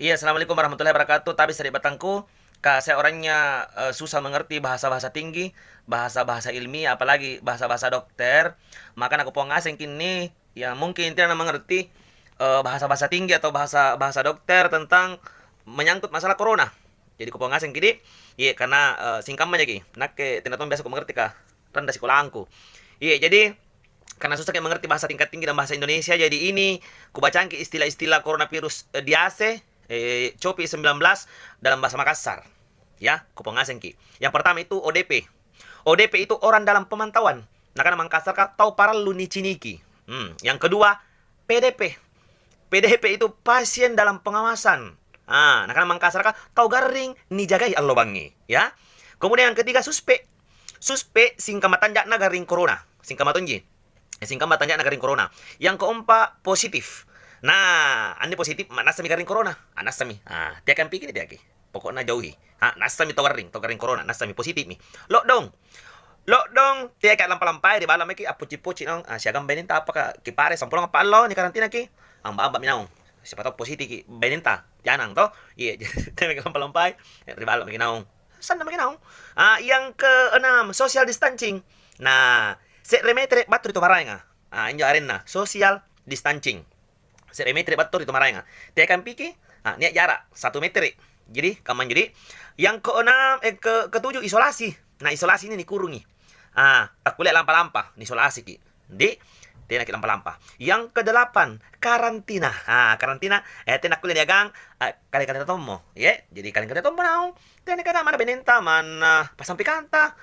Iya, assalamualaikum warahmatullahi wabarakatuh. Tapi sedikit batangku, saya orangnya susah mengerti bahasa-bahasa tinggi, bahasa-bahasa ilmiah, apalagi bahasa-bahasa dokter. Maka aku pengasing kini, ya mungkin tidak mengerti bahasa-bahasa tinggi atau bahasa-bahasa dokter tentang menyangkut masalah corona. Jadi aku pengasing kini, iya karena singkam aja ki. Nak ke tidak tahu biasa aku mengerti kah? Rendah sekolahku. Iya, jadi karena susah kayak mengerti bahasa tingkat tinggi dan bahasa Indonesia, jadi ini kubacaan ke istilah-istilah coronavirus diase COVID-19 dalam bahasa Makassar. Ya, kupengasen ki. Yang pertama itu ODP. ODP itu orang dalam pemantauan. Nah, karena Makassar kan tahu para luni ciniki. Yang kedua, PDP. PDP itu pasien dalam pengawasan. Nah karena Makassar kan tahu garing ni jagai Allah bangi, ya. Kemudian yang ketiga suspek. Suspek singkamatan jakna garing corona. Singkamaton ji. Singkamatan jakna garing corona. Yang keempat positif. Nah, anda positif, nasa mi garing corona. Nasa mi. Dia akan pikir dia ki. Pokoknya jauhi. Nasa mi to garing corona. Nasa mi positif mi. Lockdown. Lockdown, dia kayak lampai-lampai di balam ki apuci-puci nong. Siagam beninta apakah kipare sampulong apa lo ni karantina ki. Amba-amba minang. Siapa tahu positif ki beninta. Jangan toh. Iya, dia kayak lampai-lampai di balam minang. Sana minang. Yang keenam, social distancing. Nah, se remetre batu itu maranga. Injo arena social distancing. Se remetre batu itu maranga. Dia akan pikir, niat jarak 1 meter. Jadi, kaman jadi. Yang keenam, ketujuh isolasi. Nah, isolasi ini dikurungi. Aku lihat lampa-lampa, isolasi ki. Di tena kita lampa-lampa. Yang kedelapan, karantina. Karantina, tena aku lihat gang, kali-kali tomo, ya. Jadi kali-kali tomo naung. Tena kada mana benenta, mana pasampi kanta.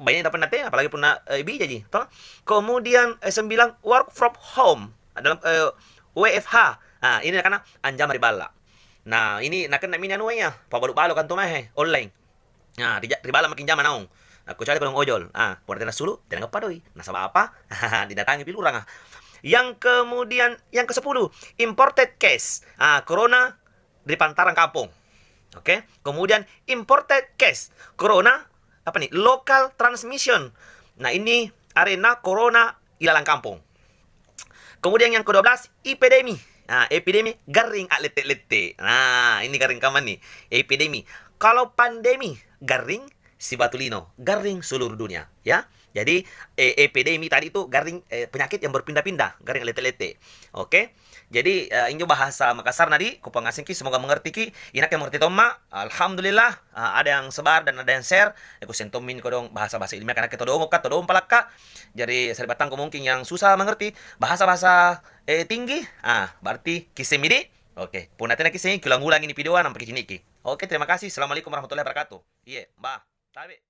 Banyak dapat nate, apalagi pun bija ji. Toh. Kemudian 9 work from home dalam WFH. Ini karena anjam ribala. Nah, ini nak kena minyak nuanya, pabalu-balu kan tuh mah online. Nah, ribala makin zaman naung. Aku cari orang ojol. Buat tenas dulu, tidak padoi. Nasabah apa? Didatangi pilurang. Yang kemudian, yang ke-10, imported case. Corona di pantaran kampung. Oke. Kemudian imported case. Corona, apa nih? Local transmission. Nah, ini arena corona ilalang kampung. Kemudian yang ke-12, epidemi. Epidemi garing lete-lete. Nah, ini garing kaman nih. Epidemi. Kalau pandemi garing si Batulino, garing seluruh dunia, ya. Jadi epidemi tadi itu garing penyakit yang berpindah-pindah, garing lete-lete. Oke. Jadi ini bahasa Makassar nadi, kupangasing ki semoga mengerti ki. Inak yang mengerti toma, alhamdulillah ada yang sebar dan ada yang share. Aku sentomin ko dong bahasa-bahasa ilmiah karena kita doong ka, doong palaka. Jadi saya batang mungkin yang susah mengerti bahasa-bahasa tinggi, berarti kisemidi. Oke, punatena kisemi kulang-ulang ini video nampak sini ki. Oke, terima kasih. Assalamualaikum warahmatullahi wabarakatuh. Iya, Mbak. Tabe.